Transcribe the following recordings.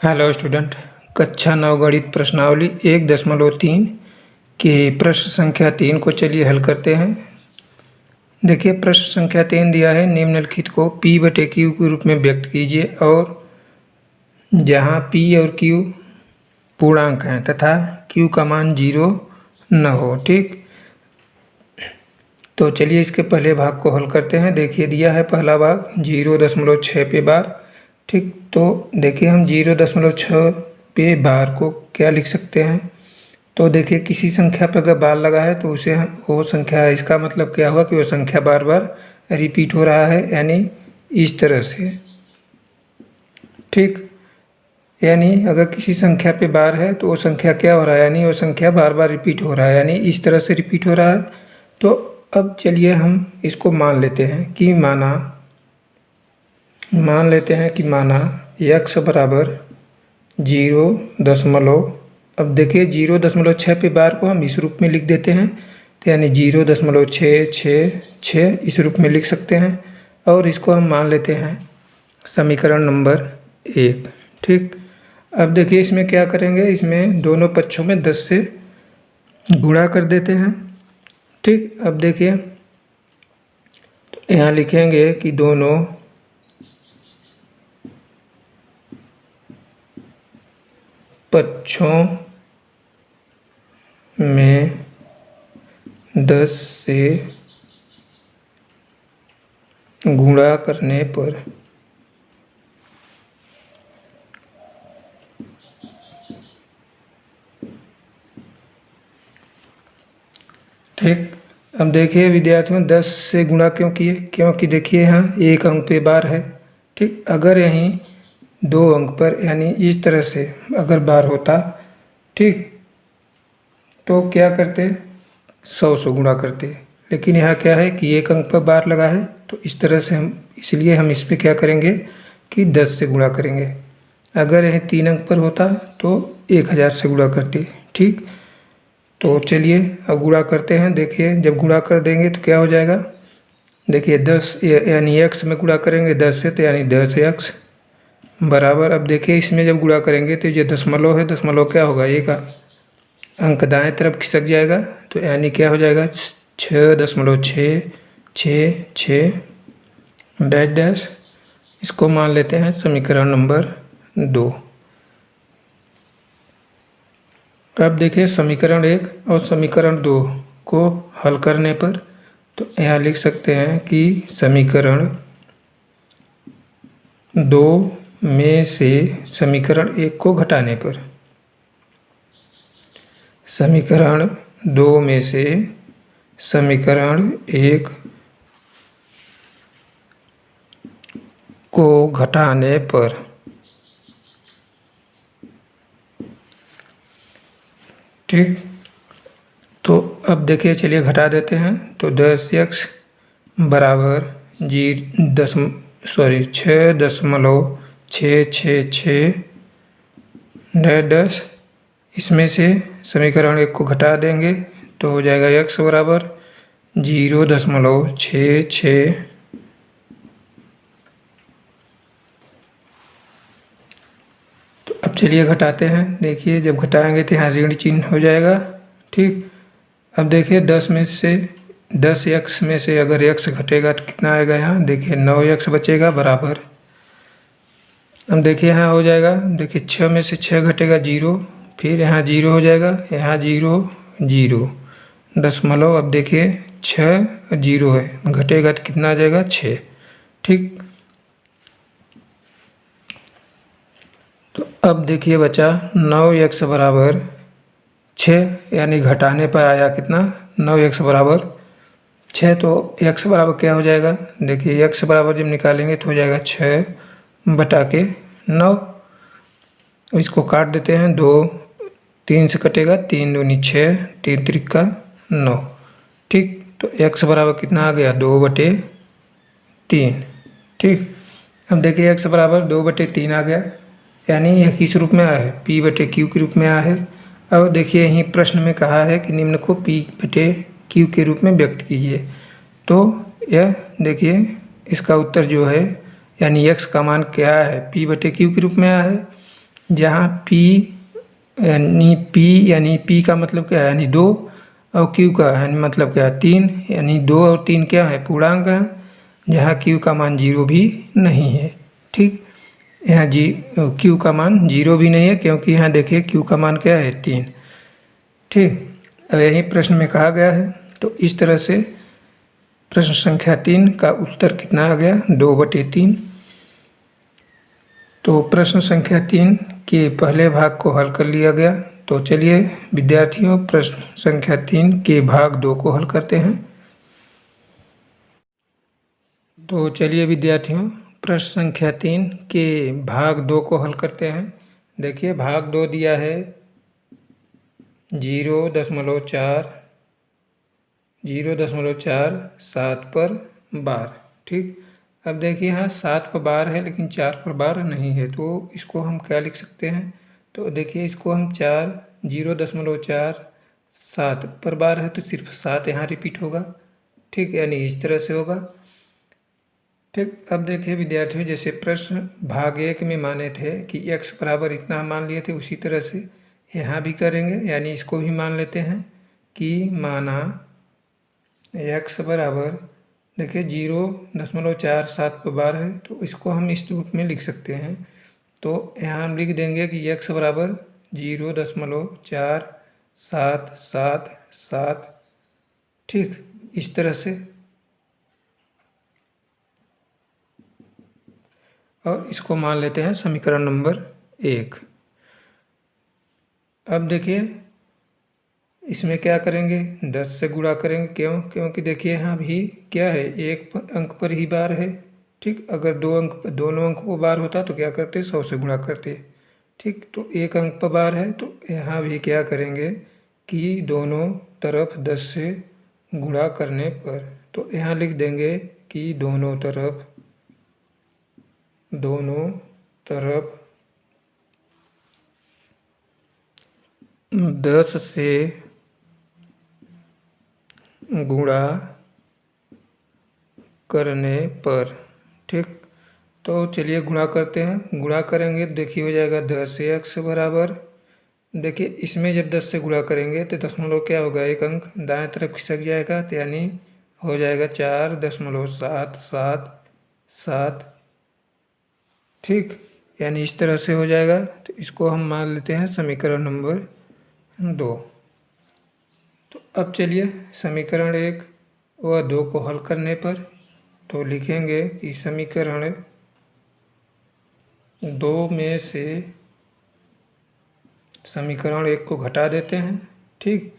Hello student, कक्षा 9 गणित प्रश्नावली 1.3 के प्रश्न संख्या 3 को चलिए हल करते हैं। देखिए प्रश्न संख्या 3 दिया है, निम्नलिखित को P/Q के रूप में व्यक्त कीजिए और जहां P और Q पूर्णांक हैं तथा Q का मान 0 न हो। ठीक, तो चलिए इसके पहले भाग को हल करते हैं। देखिए दिया है पहला भाग 0.6 पे बार। ठीक, तो देखिए हम 0.6 पे बार को क्या लिख सकते हैं। तो देखिए किसी संख्या पर अगर बार लगा है तो उसे वो संख्या, इसका मतलब क्या हुआ कि वो संख्या बार बार रिपीट हो रहा है, यानी इस तरह से। ठीक, यानी अगर किसी संख्या पे बार है तो वो संख्या क्या हो रहा है, यानी वो संख्या बार बार रिपीट हो रहा है, यानी इस तरह से रिपीट हो रहा है। तो अब चलिए हम इसको मान लेते हैं कि माना x बराबर 0. अब देखिए 0.6 पे बार को हम इस रूप में लिख देते हैं, तो यानी 0.666 इस रूप में लिख सकते हैं और इसको हम मान लेते हैं समीकरण नंबर 1। ठीक, अब देखिए इसमें क्या करेंगे, इसमें दोनों पक्षों में 10 से गुणा कर देते हैं। ठीक, अब देखिए तो यहाँ लिखेंगे कि दोनों पक्षों में 10 से गुणा करने पर ठीक, अब देखिए विद्यार्थियों 10 से गुणा क्यों किए, क्योंकि देखिए यहाँ एक अंक पे बार है। ठीक, अगर यहीं 2 अंक पर यानी इस तरह से अगर बार होता, ठीक, तो क्या करते, 100 से गुणा करते। लेकिन यहाँ क्या है कि एक अंक पर बार लगा है, तो इस तरह से इसलिए हम इस पर क्या करेंगे कि 10 से गुणा करेंगे। अगर यह 3 अंक पर होता तो 1000 से गुणा करते। ठीक, तो चलिए अब गुणा करते हैं। देखिए जब गुणा कर देंगे तो क्या हो जाएगा, देखिए 10 यानी x में गुणा करेंगे 10 से, तो यानी 10x बराबर, अब देखिए इसमें जब गुणा करेंगे तो ये दशमलव है, दशमलव क्या होगा, एक अंक दाएं तरफ खिसक जाएगा, तो यानी क्या हो जाएगा 6.666 डैश डैश। इसको मान लेते हैं समीकरण नंबर 2। अब देखिए समीकरण 1 और समीकरण 2 को हल करने पर तो यहाँ लिख सकते हैं कि समीकरण 2 में से समीकरण 1 को घटाने पर, समीकरण 2 में से समीकरण 1 को घटाने पर, ठीक, तो अब देखिए चलिए घटा देते हैं। तो 10x बराबर 6.666 डैश, इसमें से समीकरण 1 को घटा देंगे तो हो जाएगा x बराबर 0.66। तो अब चलिए घटाते हैं। देखिए जब घटाएंगे तो यहाँ ऋण चिन्ह हो जाएगा। ठीक, अब देखिए 10 में से 10x में से अगर x घटेगा तो कितना आएगा, यहाँ देखिए 9x बचेगा बराबर। अब देखिए यहाँ हो जाएगा, देखिए 6 में से 6 घटेगा 0, फिर यहाँ 0 हो जाएगा, यहाँ 0 0 दशमलव। अब देखिए 6 0 है, घटेगा तो कितना आ जाएगा 6। ठीक, तो अब देखिए बचा 9x बराबर 6, यानी घटाने पर आया कितना 9x बराबर 6। तो x बराबर क्या हो जाएगा, देखिए x बराबर जब निकालेंगे तो हो जाएगा 6/9। इसको काट देते हैं, 2 3 से कटेगा, 3 दूनी 6, 3 त्रिका 9। ठीक, तो x बराबर कितना आ गया 2/3। ठीक, अब देखिए x बराबर 2/3 आ गया, यानी यह किस रूप में आया है, P/Q के रूप में आया है। अब देखिए यहीं प्रश्न में कहा है कि निम्न को P/Q के रूप में व्यक्त कीजिए। तो यह देखिए इसका उत्तर जो है, यानी x का मान क्या है, P/Q के रूप में आया है। जहाँ यानी पी का मतलब क्या है, यानी 2, और क्यू का यानी मतलब क्या है 3, यानी 2 और 3 क्या है, पूर्णांक है, जहाँ क्यू का मान 0 भी नहीं है। ठीक, यहाँ क्यू का मान 0 भी नहीं है, क्योंकि यहाँ देखिए क्यू का मान क्या है, 3। ठीक, अब यही प्रश्न में कहा गया है। तो इस तरह से प्रश्न संख्या 3 का उत्तर कितना आ गया, 2/3। तो प्रश्न संख्या 3 के पहले भाग को हल कर लिया गया। तो चलिए विद्यार्थियों, प्रश्न संख्या 3 के भाग 2 को हल करते हैं। तो चलिए विद्यार्थियों, प्रश्न संख्या 3 के भाग 2 को हल करते हैं। देखिए भाग 2 दिया है 0.4 7 पर 12। ठीक, अब देखिए यहाँ 7 पर 12 है, लेकिन 4 पर 12 नहीं है, तो इसको हम क्या लिख सकते हैं। तो देखिए इसको हम 0.4 7 पर 12 है, तो सिर्फ 7 यहाँ रिपीट होगा। ठीक, यानी इस तरह से होगा। ठीक, अब देखिए विद्यार्थियों, जैसे प्रश्न भाग 1 में माने थे कि x बराबर इतना मान लिए थे, उसी तरह से यहाँ भी करेंगे। यानी इसको भी मान लेते हैं कि माना x बराबर, देखिए 0.47 पर 12 है, तो इसको हम इस रूप में लिख सकते हैं। तो यहाँ हम लिख देंगे कि x बराबर 0.4777। ठीक, इस तरह से, और इसको मान लेते हैं समीकरण नंबर 1। अब देखिए इसमें क्या करेंगे, 10 से गुणा करेंगे। क्यों, क्योंकि देखिए यहाँ भी क्या है, एक अंक पर ही बार है। ठीक, अगर दोनों अंक पर बार होता तो क्या करते, 100 से गुणा करते। ठीक, तो एक अंक पर बार है, तो यहाँ भी क्या करेंगे कि दोनों तरफ 10 से गुणा करने पर, तो यहाँ लिख देंगे कि दोनों तरफ 10 से गुणा करने पर। ठीक, तो चलिए गुणा करते हैं। गुणा करेंगे देखिए हो जाएगा 10x बराबर, देखिए इसमें जब 10 से गुणा करेंगे तो दशमलव क्या होगा, एक अंक दाएं तरफ खिसक जाएगा, तो यानी हो जाएगा 4.777। ठीक, यानी इस तरह से हो जाएगा। तो इसको हम मान लेते हैं समीकरण नंबर 2। तो अब चलिए समीकरण 1 व 2 को हल करने पर, तो लिखेंगे कि समीकरण 2 में से समीकरण 1 को घटा देते हैं। ठीक,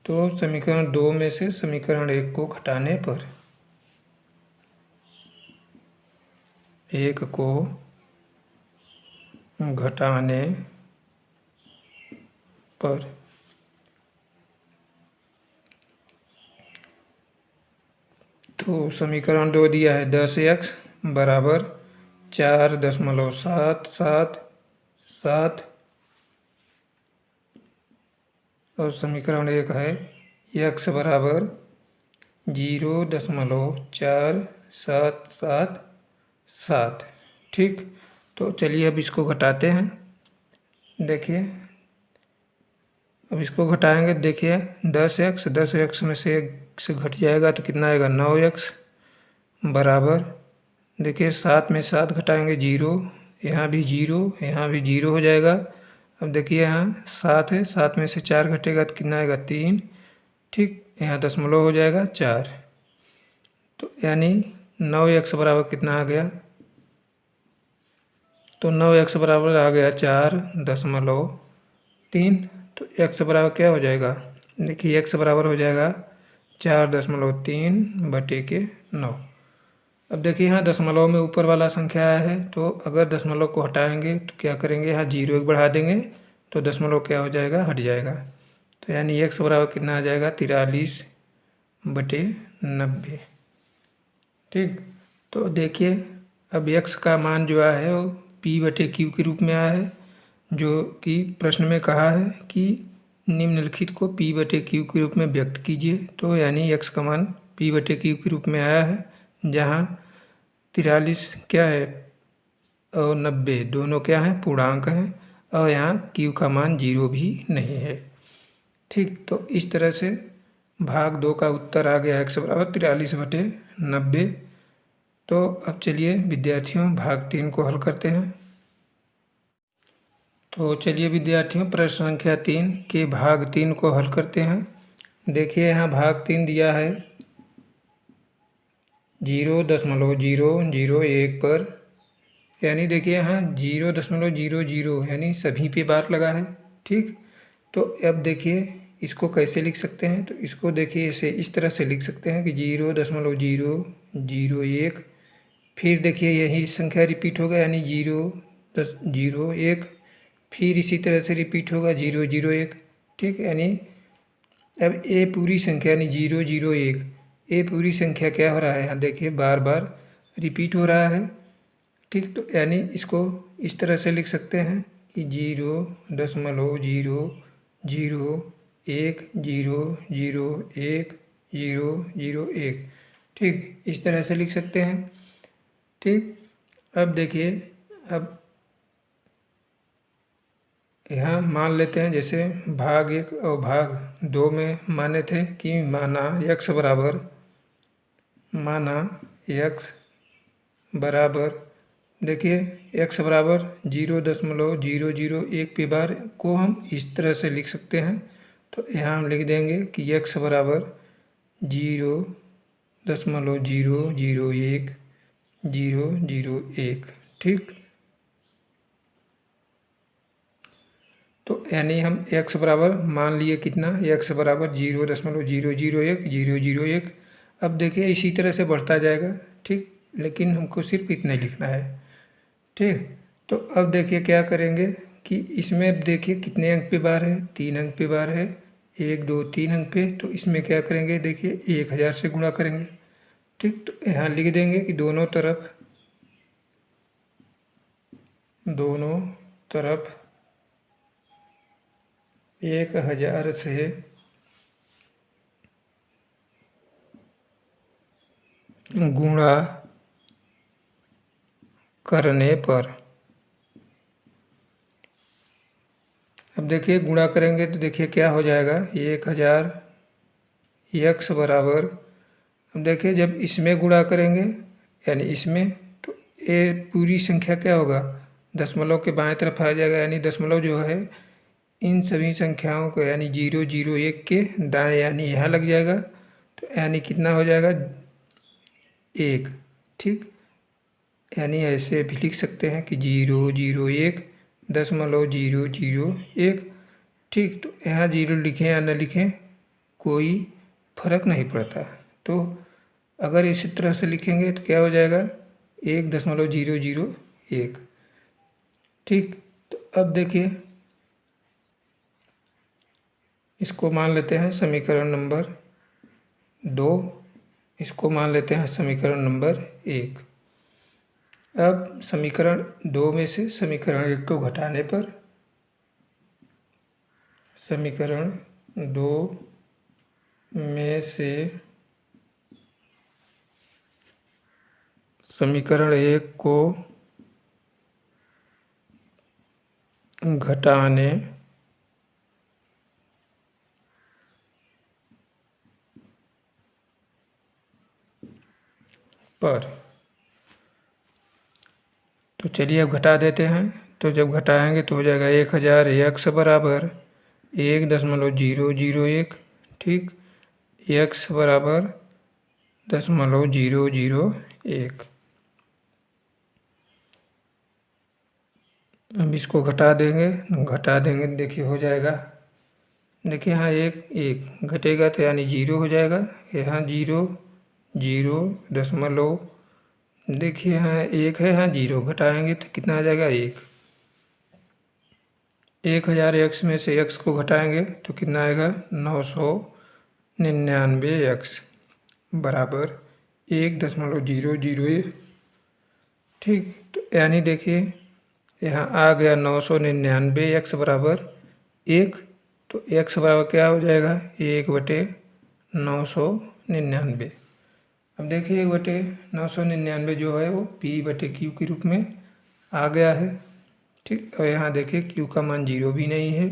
तो समीकरण 2 में से समीकरण 1 को घटाने पर, 1 को घटाने पर, तो समीकरण 2 दिया है 10x बराबर 4.777, और समीकरण 1 है x बराबर 0.4777। ठीक, तो चलिए अब इसको घटाते हैं। देखिए अब इसको घटाएंगे, देखिए 10x में से x घट जाएगा तो कितना आएगा, 9x बराबर, देखिए 7 में 7 घटाएंगे 0, यहाँ भी 0, यहाँ भी 0 हो जाएगा। अब देखिए यहाँ 7 है, 7 में से 4 घटेगा तो कितना आएगा, 3। ठीक, यहाँ दशमलव हो जाएगा 4, तो यानी 9x बराबर कितना आ गया, तो 9x बराबर आ गया 4.3। तो x बराबर क्या हो जाएगा, देखिए x बराबर हो जाएगा 4.3/9। अब देखिए यहाँ दशमलव में ऊपर वाला संख्या आया है, तो अगर दशमलव को हटाएंगे तो क्या करेंगे, यहाँ 0 एक बढ़ा देंगे तो दशमलव क्या हो जाएगा, हट जाएगा। तो यानी x बराबर कितना आ जाएगा, 43/90। ठीक, तो देखिए अब x का मान जो आया है वो p/q के रूप में आया है, जो कि प्रश्न में कहा है कि निम्नलिखित को p/q के रूप में व्यक्त कीजिए। तो यानी x का मान p/q के रूप में आया है, जहाँ 43 क्या है और 90 दोनों क्या हैं, पूर्णांक हैं। और यहाँ q का मान 0 भी नहीं है। ठीक, तो इस तरह से भाग 2 का उत्तर आ गया x बराबर 43/90। तो अब चलिए विद्यार्थियों भाग 3 को हल करते हैं। तो चलिए विद्यार्थियों प्रश्न संख्या 3 के भाग 3 को हल करते हैं। देखिए यहाँ भाग 3 दिया है 0.001 पर, यानी देखिए यहाँ 0.00 यानी सभी पे बार लगा है। ठीक, तो अब देखिए इसको कैसे लिख सकते हैं। तो इसको देखिए इसे इस तरह से लिख सकते हैं कि 0.001, फिर देखिए यही संख्या रिपीट होगा यानी 0.01, फिर इसी तरह से रिपीट होगा 0.01। ठीक, यानी अब ये पूरी संख्या यानी 0.01 ये पूरी संख्या क्या हो रहा है, यहाँ देखिए बार बार रिपीट हो रहा है। ठीक, तो यानी इसको इस तरह से लिख सकते हैं कि 0.001 ठीक, इस तरह से लिख सकते हैं। ठीक, अब देखिए अब यहाँ मान लेते हैं जैसे भाग 1 और भाग 2 में माने थे कि माना x बराबर देखिए x बराबर 0.001 पे बार को हम इस तरह से लिख सकते हैं। तो यहाँ हम लिख देंगे कि x बराबर 0.001 ठीक, तो यानी हम x बराबर मान लिए कितना, x बराबर 0.001 अब देखिए इसी तरह से बढ़ता जाएगा। ठीक, लेकिन हमको सिर्फ इतना ही लिखना है। ठीक, तो अब देखिए क्या करेंगे कि इसमें अब देखिए कितने अंक पे बार है, 3 अंक पे बार है, 1 2 3 अंक पे। तो इसमें क्या करेंगे देखिए 1000 से गुणा करेंगे। ठीक, तो यहाँ लिख देंगे कि दोनों तरफ 1000 से गुणा करने पर, अब देखिए गुणा करेंगे तो देखिए क्या हो जाएगा 1000 x बराबर, अब देखिए जब इसमें गुणा करेंगे यानी इसमें, तो ये पूरी संख्या क्या होगा दशमलव के बाएं तरफ आ जाएगा, यानी दशमलव जो है इन सभी संख्याओं को यानी 0.001 के दाएं यानी यहाँ लग जाएगा। तो यानी कितना हो जाएगा 1। ठीक, यानी ऐसे भी लिख सकते हैं कि 0.001 ठीक, तो यहाँ 0 लिखें या न लिखें कोई फर्क नहीं पड़ता। तो अगर इसी तरह से लिखेंगे तो क्या हो जाएगा 1.001। ठीक, तो अब देखिए इसको मान लेते हैं समीकरण नंबर 2, इसको मान लेते हैं समीकरण नंबर 1। अब समीकरण 2 में से समीकरण 1 को घटाने पर समीकरण 2 में से समीकरण 1 को घटाने पर, तो चलिए अब घटा देते हैं। तो जब घटाएंगे तो हो जाएगा 1000 x बराबर 1.001 ठीक, x बराबर 0.001। अब इसको घटा देंगे देखिए हो जाएगा, देखिए यहाँ एक घटेगा तो यानी 0 हो जाएगा, यहाँ 0 दशमलव देखिए यहाँ 1 है, यहाँ 0 घटाएंगे तो कितना आ जाएगा 1। 1000 x में से x को घटाएंगे तो कितना आएगा 999 x बराबर 1.001 ठीक, तो यानी देखिए यहाँ आ गया 999 x बराबर 1। तो x बराबर क्या हो जाएगा 1/999। अब देखिए 1/999 जो है वो p/q के रूप में आ गया है। ठीक। और यहाँ देखिए क्यू का मान 0 भी नहीं है।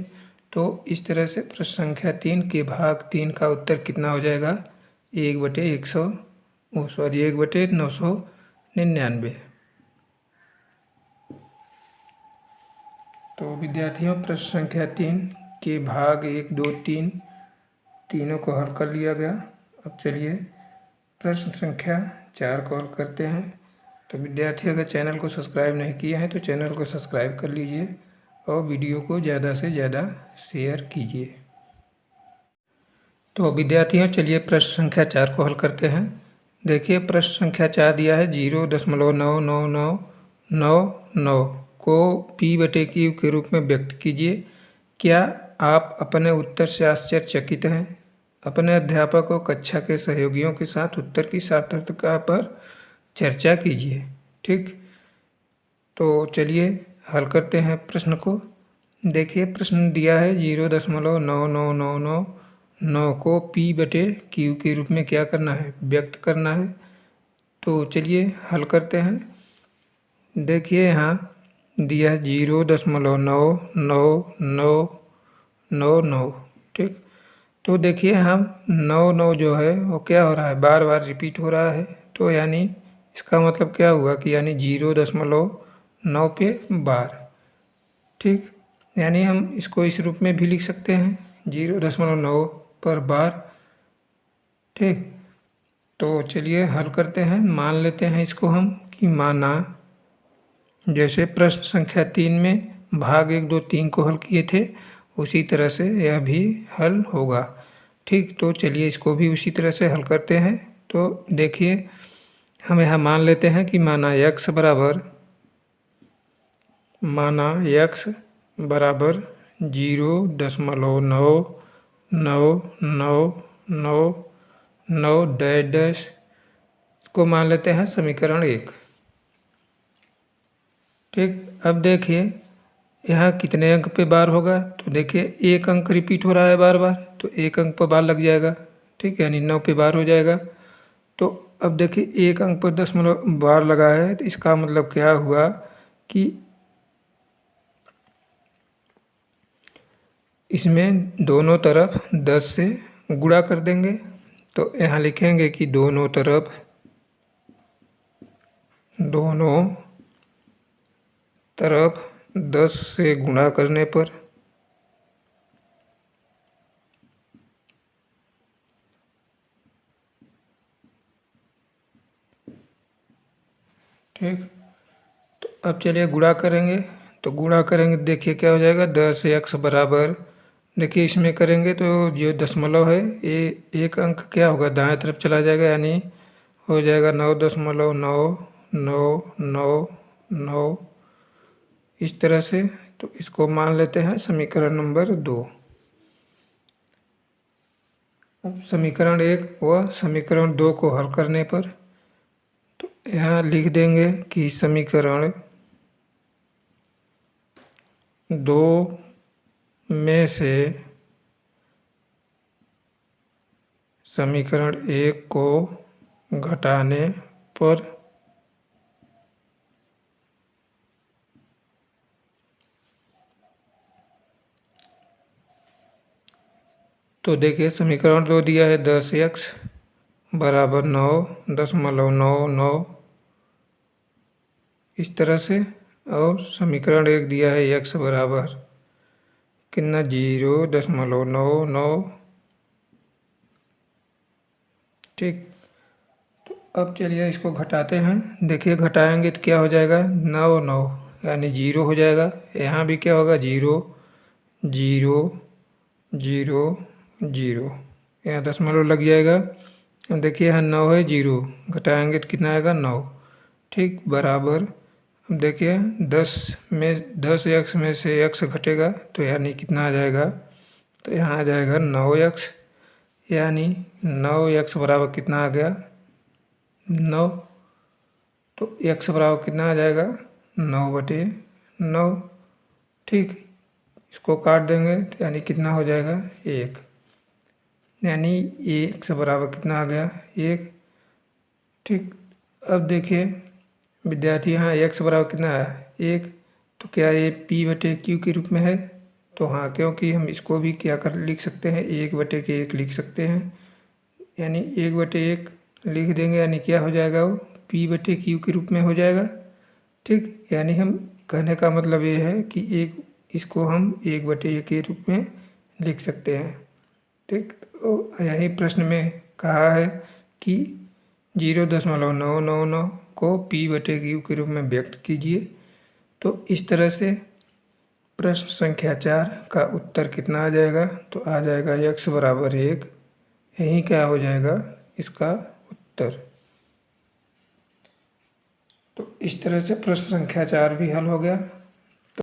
तो इस तरह से प्रश्न संख्या 3 के भाग 3 का उत्तर कितना हो जाएगा? 1/999। तो विद्यार्थियों प्रश्न संख्या 3 के भाग 1, 2, 3 तीनों को हल कर लिया गया। अब चलिए प्रश्न संख्या 4 को हल करते हैं। तो विद्यार्थी अगर चैनल को सब्सक्राइब नहीं किए हैं तो चैनल को सब्सक्राइब कर लीजिए और वीडियो को ज़्यादा से ज़्यादा शेयर कीजिए। तो विद्यार्थियों चलिए प्रश्न संख्या 4 को हल करते हैं। देखिए प्रश्न संख्या 4 दिया है 0.99999 को P/Q के रूप में व्यक्त कीजिए। क्या आप अपने उत्तर से आश्चर्यचकित हैं? अपने अध्यापक और कक्षा के सहयोगियों के साथ उत्तर की सार्थकता पर चर्चा कीजिए। ठीक। तो चलिए हल करते हैं प्रश्न को। देखिए प्रश्न दिया है 0.99999 को P/Q के रूप में क्या करना है? व्यक्त करना है। तो चलिए हल करते हैं। देखिए यहाँ दिया है 0.99999। ठीक। तो देखिए हम 9 जो है वो क्या हो रहा है? बार बार रिपीट हो रहा है। तो यानी इसका मतलब क्या हुआ कि यानी 0.9 पे बार। ठीक। यानी हम इसको इस रूप में भी लिख सकते हैं 0.9 पर बार। ठीक। तो चलिए हल करते हैं। मान लेते हैं इसको हम कि माना जैसे प्रश्न संख्या 3 में भाग 1, 2, 3 को हल किए थे उसी तरह से यह भी हल होगा। ठीक। तो चलिए इसको भी उसी तरह से हल करते हैं। तो देखिए हम यहाँ मान लेते हैं कि माना x बराबर 0.99999 इसको मान लेते हैं समीकरण 1। ठीक। अब देखिए यहाँ कितने अंक पे बार होगा? तो देखिए एक अंक रिपीट हो रहा है बार बार, तो एक अंक पर बार लग जाएगा। ठीक। यानी 9 पे बार हो जाएगा। तो अब देखिए एक अंक पर 10 बार लगा है तो इसका मतलब क्या हुआ कि इसमें दोनों तरफ 10 से गुणा कर देंगे। तो यहाँ लिखेंगे कि दोनों तरफ 10 से गुणा करने पर ठीक। तो अब चलिए गुणा करेंगे। तो गुणा करेंगे देखिए क्या हो जाएगा 10x बराबर, देखिए इसमें करेंगे तो जो दशमलव है ये एक अंक क्या होगा दाएं तरफ चला जाएगा, यानी हो जाएगा 9.9999। इस तरह से तो इसको मान लेते हैं समीकरण नंबर 2। अब समीकरण 1 व समीकरण 2 को हल करने पर तो यहाँ लिख देंगे कि समीकरण 2 में से समीकरण 1 को घटाने पर तो देखिए समीकरण 2 दिया है 10x बराबर 9.99 इस तरह से, और समीकरण 1 दिया है x बराबर कितना 0.99। ठीक। तो अब चलिए इसको घटाते हैं। देखिए घटाएंगे तो क्या हो जाएगा 9 यानी 0 हो जाएगा। यहाँ भी क्या होगा 0 0 0 0, यहाँ दशमलव लग जाएगा। अब देखिए यहाँ 9 है 0 घटाएंगे तो कितना आएगा 9। ठीक। बराबर अब देखिए 10x में से x घटेगा तो यानी कितना आ जाएगा, तो यहाँ आ जाएगा 9x, यानी 9x बराबर कितना आ गया 9। तो x बराबर कितना आ जाएगा 9/9। ठीक। इसको काट देंगे तो यानी कितना हो जाएगा 1, यानी x बराबर कितना आ गया 1। ठीक। अब देखिए विद्यार्थी यहाँ x बराबर कितना है 1, तो क्या ये P/Q के रूप में है? तो हाँ, क्योंकि हम इसको भी क्या कर लिख सकते हैं, 1/1 लिख सकते हैं, यानी 1/1 लिख देंगे, यानी क्या हो जाएगा वो P/Q के रूप में हो जाएगा। ठीक, यानी हम कहने का मतलब ये है कि इसको हम 1/1 के रूप में लिख सकते हैं। ठीक, तो यही प्रश्न में कहा है कि 0.999 को P/Q के रूप में व्यक्त कीजिए। तो इस तरह से प्रश्न संख्या 4 का उत्तर कितना आ जाएगा? तो आ जाएगा x बराबर 1। यही क्या हो जाएगा इसका उत्तर। तो इस तरह से प्रश्न संख्या 4 भी हल हो गया।